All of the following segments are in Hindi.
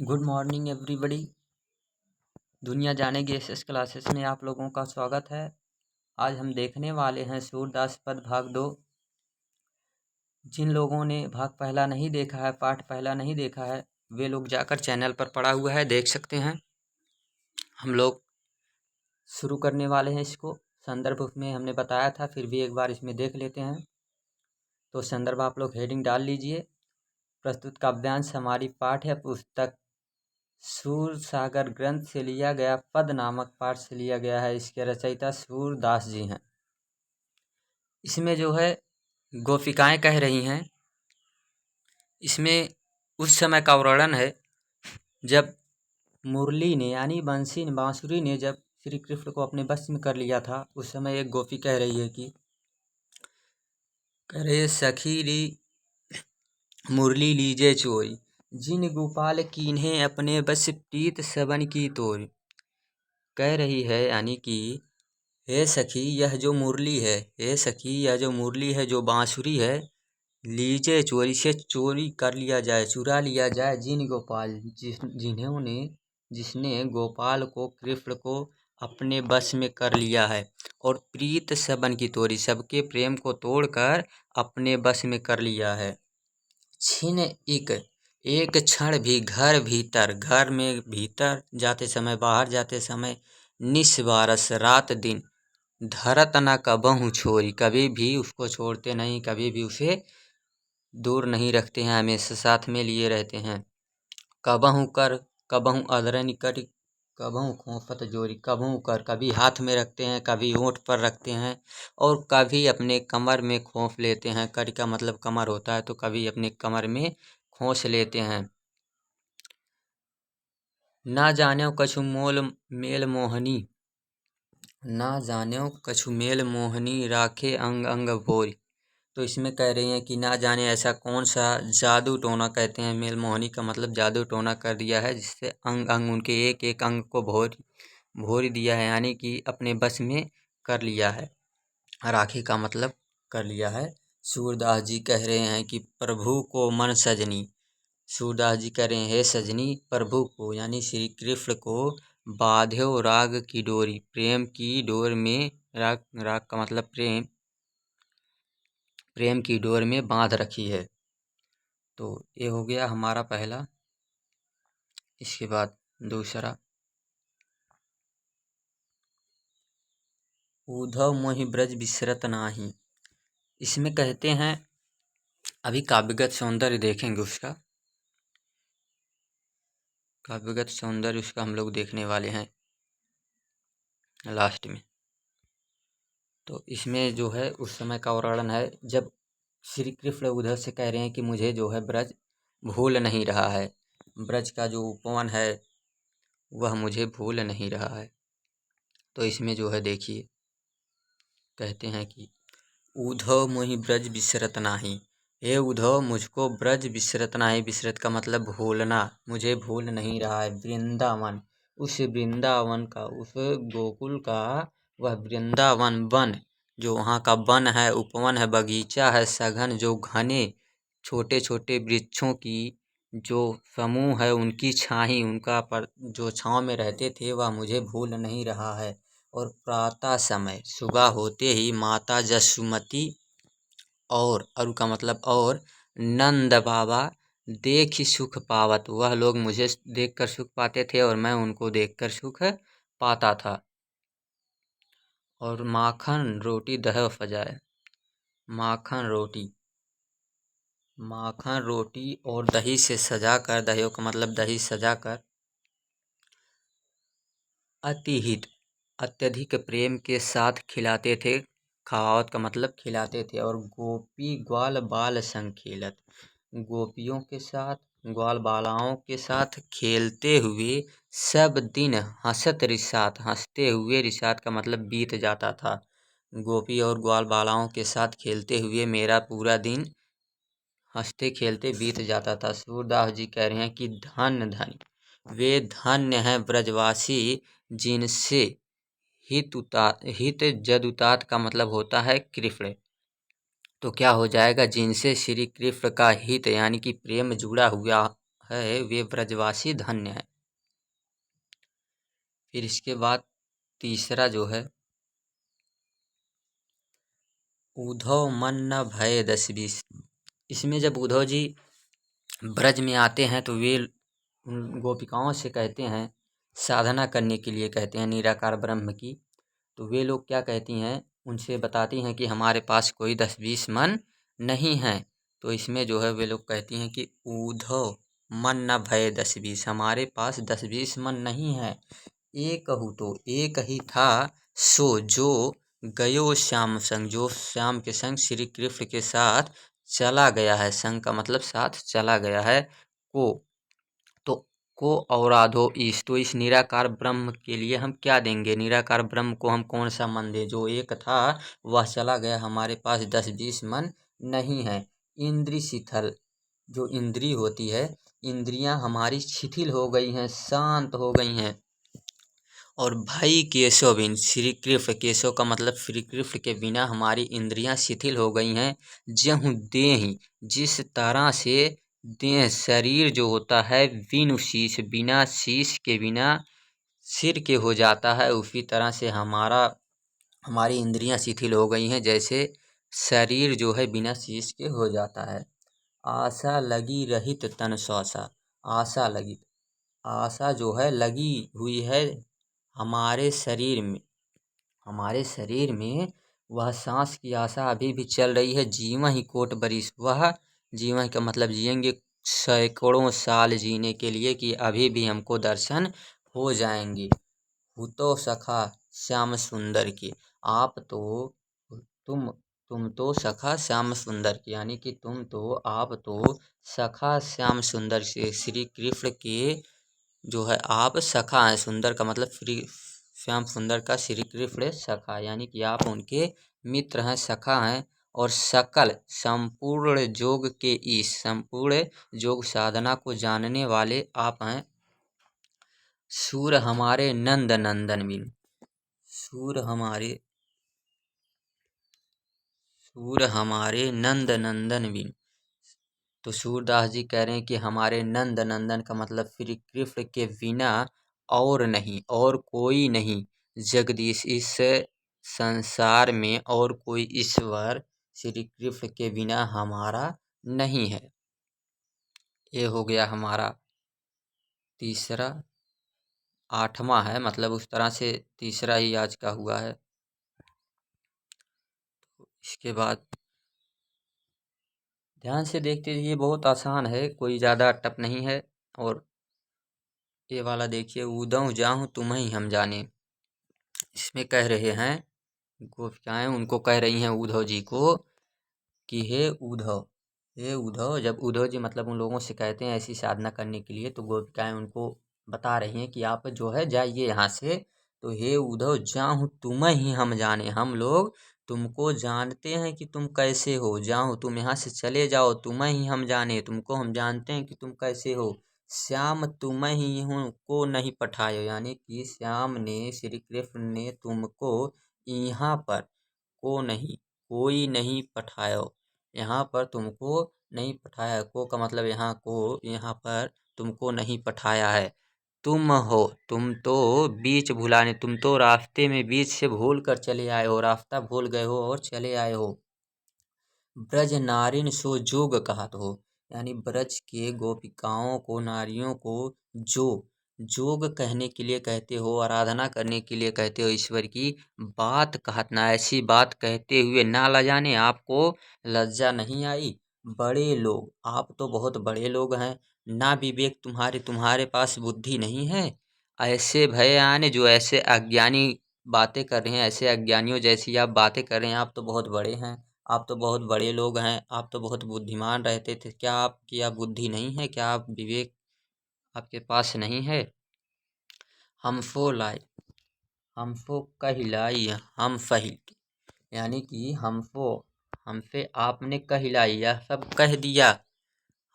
Good morning everybody. दुनिया जानेगी एसएस क्लासेस में आप लोगों का स्वागत है। आज हम देखने वाले हैं सूरदास पद भाग 2। जिन लोगों ने भाग पहला नहीं देखा है, पाठ पहला नहीं देखा है, वे लोग जाकर चैनल पर पड़ा हुआ है, देख सकते हैं। हम लोग शुरू करने वाले हैं इसको। संदर्भ में हमने बताया था, फिर भी एक बार इसमें देख लेते हैं। तो संदर्भ आप लोग हेडिंग डाल लीजिए। प्रस्तुत काव्यांश हमारी पाठ है पुस्तक सूरसागर ग्रंथ से लिया गया, पद नामक पाठ से लिया गया है। इसके रचयिता सूरदास जी हैं। इसमें जो है गोपिकाएं कह रही हैं। इसमें उस समय का वर्णन है जब मुरली ने यानी बंसी बांसुरी ने जब श्री कृष्ण को अपने वश में कर लिया था। उस समय एक गोपी कह रही है कि करे सखी री मुरली लीजे चोरी, जिन गोपाल कीन्हे अपने बस प्रीत सबन की तोरी। कह रही है यानी कि हे सखी, यह जो मुरली है, हे सखी यह जो मुरली है, जो बांसुरी है, लीजिए चोरी से चोरी कर लिया जाए, चुरा लिया जाए। जिन गोपाल जिसने गोपाल को कृष्ण को अपने बस में कर लिया है, और प्रीत सबन की तोड़ी, सबके प्रेम को तोड़कर अपने बस में कर लिया है। छिन एक क्षण भी घर में भीतर जाते समय, बाहर जाते समय, निस्वारस रात दिन, धरत न कबहू छोरी, कभी भी उसको छोड़ते नहीं, कभी भी उसे दूर नहीं रखते हैं, हमेशा साथ में लिए रहते हैं। कबहू कर कबहू अधरन कर, कबहू खोपत जोरी, कबहू कर कभी हाथ में रखते हैं, कभी ओंठ पर रखते हैं, और कभी अपने कमर में खोप लेते हैं। कर का मतलब कमर होता है, तो कभी अपने कमर में खोस लेते हैं। ना जाने कछु मेल मोहनी, ना जाने कछु मेल मोहनी, राखे अंग अंग भोरी। तो इसमें कह रही हैं कि ना जाने ऐसा कौन सा जादू टोना, कहते हैं मेल मोहनी का मतलब जादू टोना कर दिया है, जिससे अंग अंग उनके एक एक अंग को भोर दिया है, यानी कि अपने बस में कर लिया है। राखी का मतलब कर लिया है। सूरदास जी कह रहे हैं कि प्रभु को मन सजनी, सूरदास जी कह रहे हैं हे सजनी, प्रभु को यानी श्री कृष्ण को बाध्यो राग की डोरी, प्रेम की डोर में, राग का मतलब प्रेम की डोर में बांध रखी है। तो ये हो गया हमारा पहला। इसके बाद दूसरा, उद्धव मोहि ब्रज बिसरत नाही। इसमें कहते हैं, अभी काव्यगत सौंदर्य देखेंगे उसका, काव्यगत सौंदर्य उसका हम लोग देखने वाले हैं लास्ट में। तो इसमें जो है उस समय का वर्णन है जब श्री कृष्ण उधर से कह रहे हैं कि मुझे जो है ब्रज भूल नहीं रहा है, ब्रज का जो उपवन है वह मुझे भूल नहीं रहा है। तो इसमें जो है देखिए, कहते हैं कि उद्धव मोहि ब्रज बिसरत नाही, हे उद्धव मुझको ब्रज बिसरत नाही, बिसरत का मतलब भूलना, मुझे भूल नहीं रहा है। वृंदावन, उस वृंदावन का, उस गोकुल का वह वृंदावन वन, जो वहाँ का वन है, उपवन है, बगीचा है सघन, जो घने छोटे छोटे वृक्षों की जो समूह है, उनकी छाही, उनका पर जो छाँव में रहते थे, वह मुझे भूल नहीं रहा है। और प्रातः समय, सुबह होते ही, माता जसुमती और अरु का मतलब और नंद बाबा देखि सुख पावत, वह लोग मुझे देखकर सुख पाते थे और मैं उनको देखकर सुख पाता था। और माखन रोटी दह फजाए, माखन रोटी और दही से सजाकर, दही का मतलब दही सजाकर, अतिहित अत्यधिक प्रेम के साथ खिलाते थे। खावत का मतलब खिलाते थे। और गोपी ग्वाल बाल संग खेलत, गोपियों के साथ, ग्वाल बालाओं के साथ खेलते हुए सब दिन हंसत रिसात, हंसते हुए, रिसात का मतलब बीत जाता था। गोपी और ग्वाल बालाओं के साथ खेलते हुए मेरा पूरा दिन हंसते खेलते बीत जाता था। सूरदास जी कह रहे हैं कि धन वे धन्य हैं ब्रजवासी, जिनसे हित जदुतात का मतलब होता है कृष्ण। तो क्या हो जाएगा, जिनसे श्री कृष्ण का हित यानी कि प्रेम जुड़ा हुआ है वे ब्रजवासी धन्य है। फिर इसके बाद तीसरा जो है, उद्धव मन न भय 10-20। इसमें जब उद्धव जी ब्रज में आते हैं तो वे उन गोपिकाओं से कहते हैं, साधना करने के लिए कहते हैं निराकार ब्रह्म की। तो वे लोग क्या कहती हैं, उनसे बताती हैं कि हमारे पास कोई 10-20 मन नहीं है। तो इसमें जो है वे लोग कहती हैं कि उद्धव मन न भय 10-20, हमारे पास 10-20 मन नहीं है। एकहु तो एक ही था, सो जो गयो श्याम संग, जो श्याम के संग श्री कृष्ण के साथ चला गया है। संग का मतलब साथ चला गया है। को तो को औराधो ईश, तो इस निराकार ब्रह्म के लिए हम क्या देंगे, निराकार ब्रह्म को हम कौन सा मन दें। जो एक था वह चला गया, हमारे पास 10-20 मन नहीं है। इंद्री शिथिल, जो इंद्री होती है, इंद्रियां हमारी शिथिल हो गई हैं, शांत हो गई हैं। और भाई केशव बिन, श्री कृष्ण, केशव का मतलब श्री कृष्ण के बिना हमारी इंद्रियां शिथिल हो गई हैं। जहु देहि, जिस तरह से देह शरीर जो होता है बिनु शीश, बिना शीश के बिना सिर के हो जाता है, उसी तरह से हमारी इंद्रियां शिथिल हो गई हैं, जैसे शरीर जो है बिना शीश के हो जाता है। आशा लगी रहित तन स्वासा, आशा लगी, आशा जो है लगी हुई है हमारे शरीर में, हमारे शरीर में वह सांस की आशा अभी भी चल रही है। जीवन ही कोट बरिस, वह जीवन का मतलब जिएंगे सैकड़ों साल जीने के लिए, कि अभी भी हमको दर्शन हो जाएंगे। तो सखा श्याम सुंदर की, आप तो तुम तो सखा श्याम सुंदर की, यानी कि आप तो सखा श्याम सुंदर से श्री कृष्ण के जो है आप सखा हैं। सुंदर का मतलब श्री श्याम सुंदर का श्री कृष्ण सखा, यानी कि आप उनके मित्र हैं, सखा हैं। और सकल संपूर्ण जोग के ईश, संपूर्ण जोग साधना को जानने वाले आप हैं। सूर हमारे नंद नंदन बिन, सूर हमारे नंद नंदन बिन। तो सूरदास जी कह रहे हैं कि हमारे नंद नंदन का मतलब श्री कृष्ण के बिना और नहीं, और कोई नहीं जगदीश, इस संसार में और कोई ईश्वर श्री कृष्ण के बिना हमारा नहीं है। ये हो गया हमारा तीसरा, 8वां है, मतलब उस तरह से तीसरा ही आज का हुआ है। इसके बाद ध्यान से देखते रहिए, बहुत आसान है, कोई ज़्यादा टफ नहीं है। और ये वाला देखिए, उदऊ जाहूँ तुम्हें हम जाने। इसमें कह रहे हैं गोपिकाएं उनको कह रही हैं उद्धव जी को कि हे उद्धव, हे उद्धव। जब उद्धव जी मतलब उन लोगों से कहते हैं ऐसी साधना करने के लिए, तो गोपिकाएं उनको बता रही हैं कि आप जो है जाइए यहाँ से। तो हे उद्धव जाहूँ तुम्हें ही हम जाने, हम लोग तुमको जानते हैं कि तुम कैसे हो। जाहूँ, तुम यहाँ से चले जाओ, तुम्हें ही हम जाने, तुमको हम जानते हैं कि तुम कैसे हो। श्याम तुम्हें ही हूँ को नहीं पठायो, यानी कि श्याम ने, श्री कृष्ण ने तुमको यहाँ पर को नहीं, कोई नहीं पठायो, यहाँ पर तुमको नहीं पठाया। को का मतलब यहाँ को, यहाँ पर तुमको नहीं पठाया है। तुम हो, तुम तो बीच भुलाने, तुम तो रास्ते में बीच से भूल कर चले आए हो, रास्ता भूल गए हो और चले आए हो। ब्रज नारिन सो जोग कहत हो, यानी ब्रज के गोपिकाओं को, नारियों को जो जोग कहने के लिए कहते हो, आराधना करने के लिए कहते हो ईश्वर की। बात कहत ना, ऐसी बात कहते हुए ना लजाने, आपको लज्जा नहीं आई। बड़े लोग, आप तो बहुत बड़े लोग हैं, ना विवेक तुम्हारे पास बुद्धि नहीं है। ऐसे भय आने, जो ऐसे अज्ञानी बातें कर रहे हैं, ऐसे अज्ञानियों जैसी आप बातें कर रहे हैं। आप तो बहुत बड़े हैं, आप तो बहुत बड़े लोग हैं, आप तो बहुत बुद्धिमान रहते थे। क्या आपकी आप बुद्धि नहीं है, क्या आप विवेक आपके पास नहीं है। हमको लाई, हमको कहलाई, हम सही, यानी कि हमको, हमसे आपने कहलाई, यह सब कह दिया।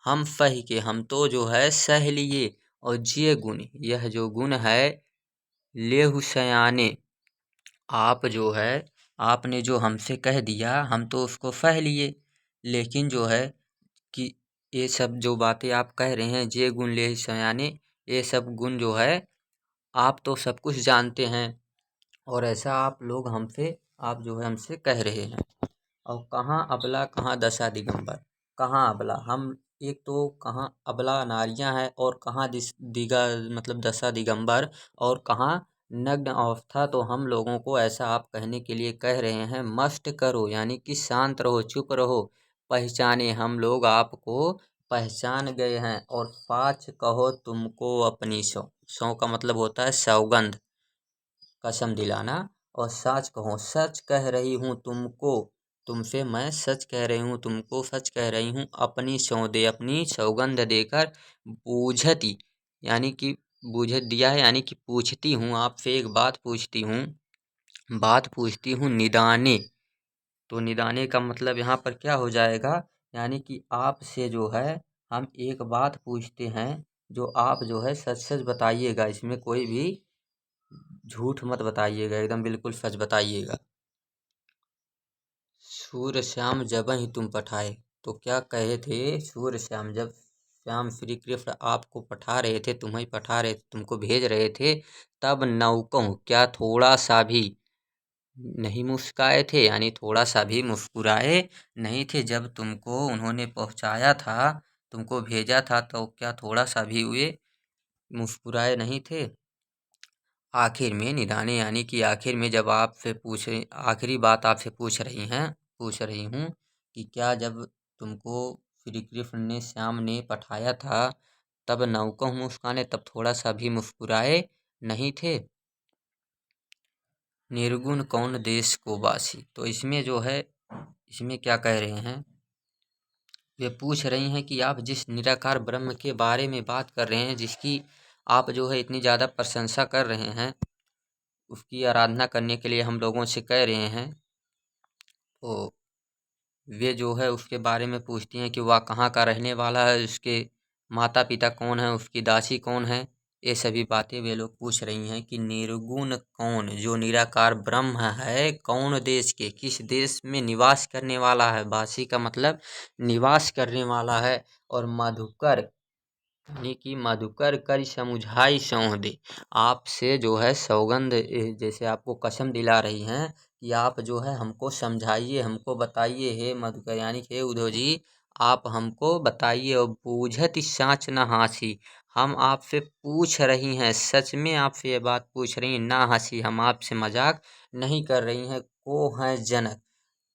हम सही के, हम तो जो है सह लिए। और जे गुण, यह जो गुण है, लेहु सयाने, आप जो है, आपने जो हमसे कह दिया, हम तो उसको सह लिए। लेकिन जो है कि ये सब जो बातें आप कह रहे हैं, जे गुण ले सयाने, ये सब गुण जो है आप तो सब कुछ जानते हैं, और ऐसा आप लोग हमसे, आप जो है हमसे कह रहे हैं। और कहाँ अबला कहाँ दशा दिगंबर, कहाँ अबला हम, एक तो कहाँ अबला नारियां हैं, और कहाँ दिगा मतलब दशा दिगंबर, और कहाँ नग्न अवस्था। तो हम लोगों को ऐसा आप कहने के लिए कह रहे हैं। मस्ट करो यानी कि शांत रहो, चुप रहो। पहचाने हम लोग आपको पहचान गए हैं। और पाँच कहो तुमको अपनी सौ, सौ का मतलब होता है सौगंध, कसम दिलाना। और साच कहो, सच कह रही हूँ तुमको, तुमसे मैं सच कह रही हूँ, तुमको सच कह रही हूँ। अपनी सौदे, अपनी सौगंध देकर बूझती, यानी कि बूझत दिया है, यानी कि पूछती हूँ आपसे, एक बात पूछती हूँ, बात पूछती हूँ निदाने। तो निदाने का मतलब यहाँ पर क्या हो जाएगा, यानी कि आपसे जो है हम एक बात पूछते हैं, जो आप जो है सच सच बताइएगा, इसमें कोई भी झूठ मत बताइएगा, एकदम बिल्कुल सच बताइएगा। सूर्य श्याम जब ही तुम पठाए, तो क्या कहे थे सूर्य श्याम, जब श्याम श्री कृष्ण आपको पठा रहे थे, तुम्हें पठा रहे थे, तुमको भेज रहे थे, तब नौकों क्या थोड़ा सा भी नहीं मुस्काए थे, यानी थोड़ा सा भी मुस्कुराए नहीं थे जब तुमको उन्होंने पहुंचाया था, तुमको भेजा था, तो क्या थोड़ा सा भी वे मुस्कुराए नहीं थे। आखिर में निदाने, यानी कि आखिर में जब आपसे पूछे, आखिरी बात आपसे पूछ रही हूँ कि क्या जब तुमको श्री कृष्ण ने, श्याम ने पठाया था, तब नौकों मुस्काने, तब थोड़ा सा भी मुस्कुराए नहीं थे। निर्गुण कौन देश को बासी, तो इसमें जो है, इसमें क्या कह रहे हैं, वे पूछ रही हैं कि आप जिस निराकार ब्रह्म के बारे में बात कर रहे हैं, जिसकी आप जो है इतनी ज़्यादा प्रशंसा कर रहे हैं, उसकी आराधना करने के लिए हम लोगों से कह रहे हैं, तो वे जो है उसके बारे में पूछती हैं कि वह कहाँ का रहने वाला है, उसके माता पिता कौन है, उसकी दासी कौन है। ये सभी बातें वे लोग पूछ रही हैं कि निर्गुण कौन, जो निराकार ब्रह्म है, कौन देश के, किस देश में निवास करने वाला है। बासी का मतलब निवास करने वाला है। और मधुकर, यानी कि मधुकर कर समुझाई सौंह दे, आपसे जो है सौगंध, जैसे आपको कसम दिला रही हैं कि आप जो है हमको समझाइए, हमको बताइए, हे मधुकर, यानी कि हे उद्धव जी, आप हमको बताइए। और बूझत साँच न हासी, हम आपसे पूछ रही हैं, सच में आपसे ये बात पूछ रही हैं, ना हंसी, हम आपसे मजाक नहीं कर रही हैं। को है जनक,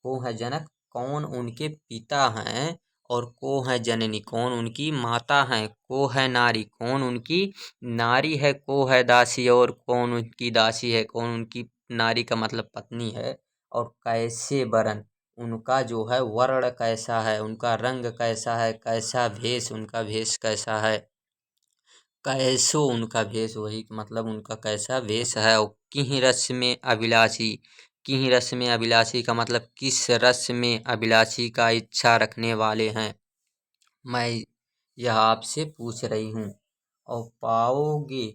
को है जनक, कौन उनके पिता हैं, और को है जननी, कौन उनकी माता हैं, को है नारी, कौन उनकी नारी है, को है दासी, और कौन उनकी दासी है, कौन उनकी नारी का मतलब पत्नी है। और कैसे वरण, उनका जो है वर्ण कैसा है, उनका रंग कैसा है, कैसा भेष, उनका भेष कैसा है, कैसो उनका भेष, वही मतलब उनका कैसा वेश है। और किह रस में अभिलाषी, किह रस में अभिलाषी का मतलब किस रस में अभिलाषी का इच्छा रखने वाले हैं, मैं यह आपसे पूछ रही हूँ। और पाओगे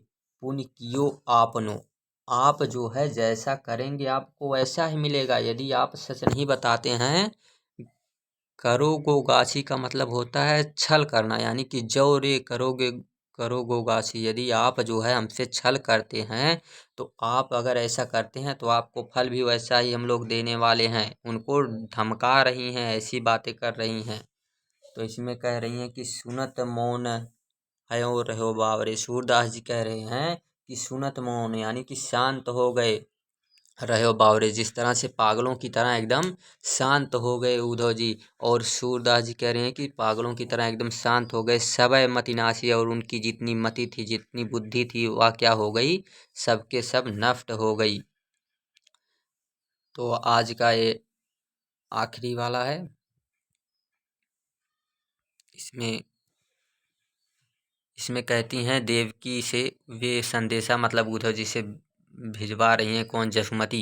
पुण्य कियो आपनो, आप जो है जैसा करेंगे आपको वैसा ही मिलेगा, यदि आप सच नहीं बताते हैं। करो गोगासी का मतलब होता है छल करना, यानी कि जो रे करोगे, करो गोगासी, यदि आप जो है हमसे छल करते हैं, तो आप अगर ऐसा करते हैं तो आपको फल भी वैसा ही हम लोग देने वाले हैं। उनको धमका रही हैं, ऐसी बातें कर रही हैं। तो इसमें कह रही हैं कि सुनत मौन है और रहो बावरे, सूरदास जी कह रहे हैं कि सुनत मौन, यानी कि शांत हो गए, रहो बावरे, जिस तरह से पागलों की तरह एकदम शांत हो गए उद्धव जी। और सूरदास जी कह रहे हैं कि पागलों की तरह एकदम शांत हो गए। सबय मतिनाशी, और उनकी जितनी मति थी, जितनी बुद्धि थी, वह क्या हो गई, सबके सब नष्ट हो गई। तो आज का ये आखिरी वाला है। इसमें इसमें कहती हैं देवकी से वे संदेशा, मतलब उद्धव जी से भिजवा रही हैं, कौन, जसुमती,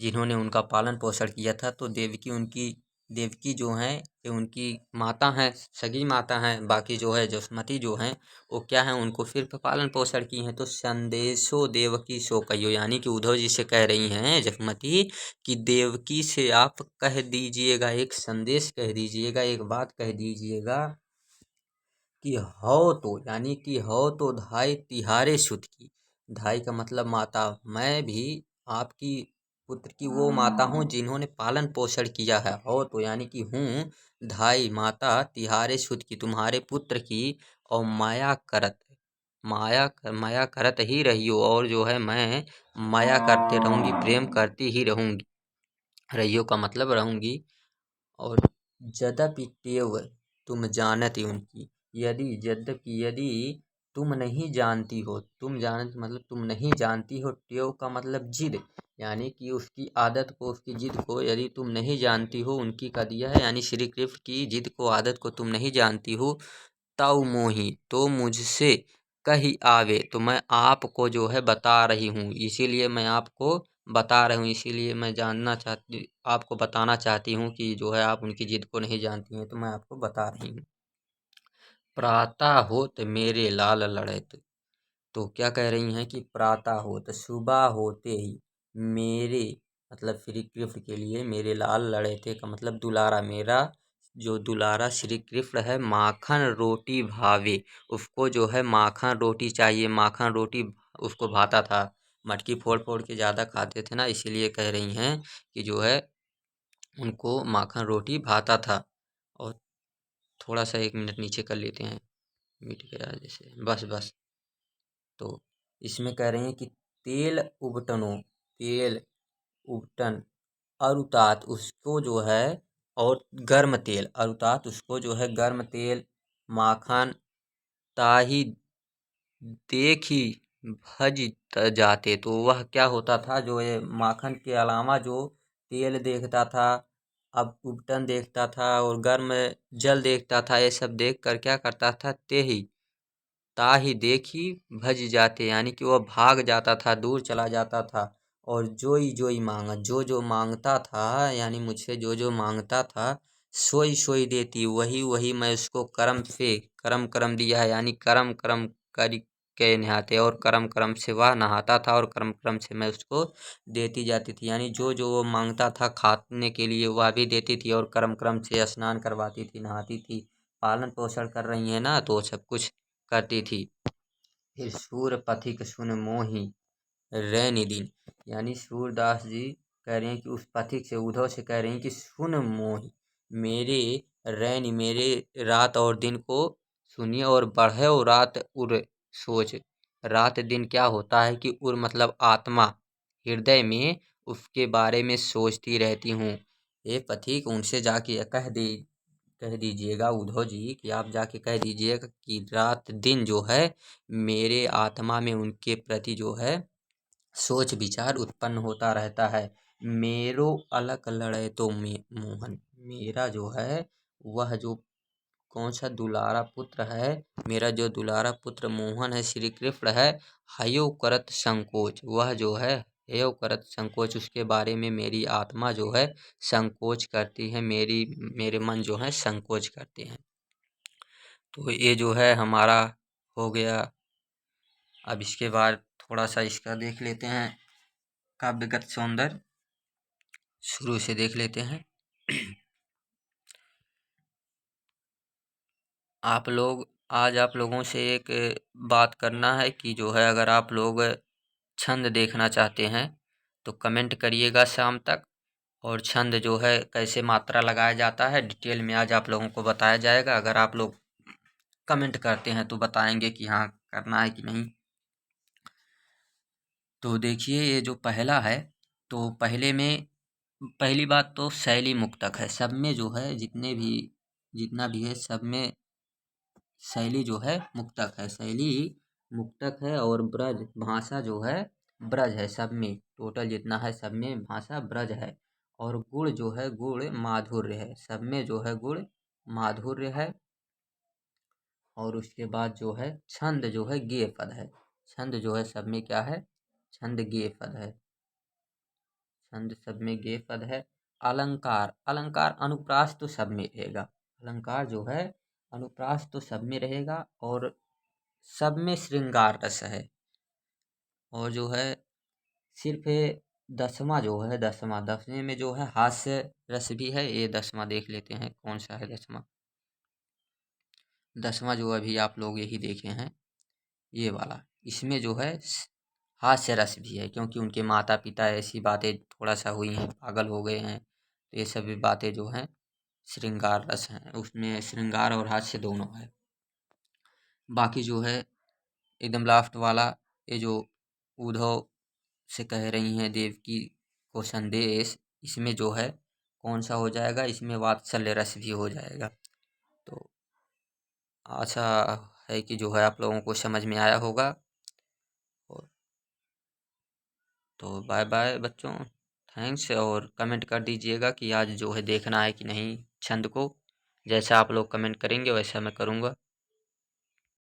जिन्होंने उनका पालन पोषण किया था। तो देवकी, उनकी देवकी जो हैं, ये उनकी माता हैं, सगी माता हैं। बाकी जो है जसुमती जो हैं, वो क्या हैं, उनको सिर्फ पालन पोषण की हैं। तो संदेशो देवकी सो कहियो, यानी कि उद्धव जी से कह रही हैं जसुमती कि देवकी से आप कह दीजिएगा, एक संदेश कह दीजिएगा, एक बात कह दीजिएगा कि हो तो, यानी कि हो तो धाय तिहारे सुत की। धाय का मतलब माता। मैं भी आपकी पुत्र की वो माता हूँ जिन्होंने पालन पोषण किया है। हो तो यानी कि हूँ धाई माता तिहारे सुत की, तुम्हारे पुत्र की। और माया करत, माया करत ही रही हो, और जो है मैं माया करते रहूंगी, प्रेम करती ही रहूंगी। रहियो का मतलब रहूंगी। और यद्यपि टेव तुम जानती उनकी, यदि यद्यपि यदि तुम नहीं जानती हो, तुम जानत मतलब तुम नहीं जानती हो, टेव का मतलब जिद, यानी कि उसकी आदत को, उसकी जिद को यदि तुम नहीं जानती हो, उनकी का दिया है यानी श्री कृष्ण की जिद को, आदत को तुम नहीं जानती हो। ताऊ मोही तो मुझसे कही आवे, तो मैं आपको जो है बता रही हूँ, इसीलिए मैं आपको बता रही हूँ, इसीलिए मैं जानना चाहती, आपको बताना चाहती हूँ कि जो है आप उनकी जिद को नहीं जानती हैं, तो मैं आपको बता रही हूँ। प्रातः होत मेरे लाल लड़ैत, तो क्या कह रही हैं कि प्रातः होत सुबह होते ही मेरे मतलब श्री कृष्ण के लिए मेरे लाल लड़े थे का मतलब दुलारा, मेरा जो दुलारा श्री कृष्ण है, माखन रोटी भावे, उसको जो है माखन रोटी चाहिए, माखन रोटी उसको भाता था। मटकी फोड़ फोड़ के ज़्यादा खाते थे ना, इसीलिए कह रही हैं कि जो है उनको माखन रोटी भाता था। और थोड़ा सा 1 मिनट नीचे कर लेते हैं, मिट गया जैसे, बस बस। तो इसमें कह रहे हैं कि तेल उबटनो, तेल उबटन अरुतात उसको जो है, और गर्म तेल अरुतात उसको जो है गर्म तेल, माखन ताही देखी भज जाते, तो वह क्या होता था, जो ये माखन के अलावा जो तेल देखता था, अब उबटन देखता था और गर्म जल देखता था, ये सब देख कर क्या करता था, ते ही ताही देखी भज जाते, यानी कि वह भाग जाता था, दूर चला जाता था। और जोई जोई मांगा, जो जो मांगता था, यानी मुझसे जो जो मांगता था, सोई सोई देती, वही वही मैं उसको कर्म से कर्म कर्म दिया है, यानी कर्म कर्म कर के नहाते, और कर्म कर्म से वह नहाता था, और कर्म कर्म से मैं उसको देती जाती थी, यानी जो जो वो मांगता था खाने के लिए वह भी देती थी, और कर्म कर्म से स्नान करवाती थी, नहाती थी। पालन पोषण कर रही है ना, तो सब कुछ करती थी। फिर सूर पथिक सुन मोही रैनी दिन, यानी सूरदास जी कह रहे हैं कि उस पथिक से, उद्धव से कह रहे हैं कि सुन मोही मेरे रैनी, मेरे रात और दिन को सुनिए, और बढ़े और रात उर सोच। रात दिन क्या होता है कि उर मतलब आत्मा, हृदय में उसके बारे में सोचती रहती हूँ। ये पथिक उनसे जाके कह दीजिएगा उद्धव जी कि आप जाके कह दीजिएगा कि रात दिन जो है मेरे आत्मा में उनके प्रति जो है सोच विचार उत्पन्न होता रहता है। मेरो अलग लड़े तो मोहन, मेरा जो है वह जो कौन सा दुलारा पुत्र है, मेरा जो दुलारा पुत्र मोहन है, श्री कृष्ण है, हयो करत संकोच, वह जो है हयो करत संकोच, उसके बारे में मेरी आत्मा जो है संकोच करती है, मेरे मन जो है संकोच करते हैं। तो ये जो है हमारा हो गया। अब इसके बाद थोड़ा सा इसका देख लेते हैं, काव्यगत सौंदर्य शुरू से देख लेते हैं। आज आप लोगों से एक बात करना है कि जो है अगर आप लोग छंद देखना चाहते हैं तो कमेंट करिएगा शाम तक, और छंद जो है कैसे मात्रा लगाया जाता है डिटेल में आज आप लोगों को बताया जाएगा। अगर आप लोग कमेंट करते हैं तो बताएंगे कि हाँ करना है कि नहीं। तो देखिए ये जो पहला है, तो पहले में पहली बात तो शैली मुक्तक है, सब में जो है जितना भी है सब में शैली जो है मुक्तक है, शैली मुक्तक है। और ब्रज भाषा जो है ब्रज है, सब में टोटल जितना है सब में भाषा ब्रज है। और गुण जो है गुण माधुर्य है, सब में जो है गुण माधुर्य है। और उसके बाद जो है छंद जो है गेय पद है, छंद जो है सब में क्या है, छंद गेय पद है, छंद सब में गेय पद है। अलंकार, अलंकार अनुप्रास तो सब में रहेगा, अलंकार जो है अनुप्रास तो सब में रहेगा। और सब में श्रृंगार रस है। और जो है सिर्फ दसवां जो है, दसवें में जो है हास्य रस भी है। ये 10वां देख लेते हैं कौन सा है 10वां। 10वां जो अभी आप लोग यही देखे हैं, ये वाला, इसमें जो है हास्य रस भी है, क्योंकि उनके माता पिता ऐसी बातें थोड़ा सा हुई हैं, पागल हो गए हैं, तो ये सभी बातें जो हैं श्रृंगार रस हैं, उसमें श्रृंगार और हास्य दोनों है। बाकी जो है एकदम लास्ट वाला, ये जो उद्धव से कह रही हैं देवकी को संदेश, इसमें जो है कौन सा हो जाएगा, इसमें वात्सल्य रस भी हो जाएगा। तो आशा है कि जो है आप लोगों को समझ में आया होगा। और तो बाय बाय बच्चों, थैंक्स, और कमेंट कर दीजिएगा कि आज जो है देखना है कि नहीं छंद को। जैसा आप लोग कमेंट करेंगे वैसा मैं करूँगा।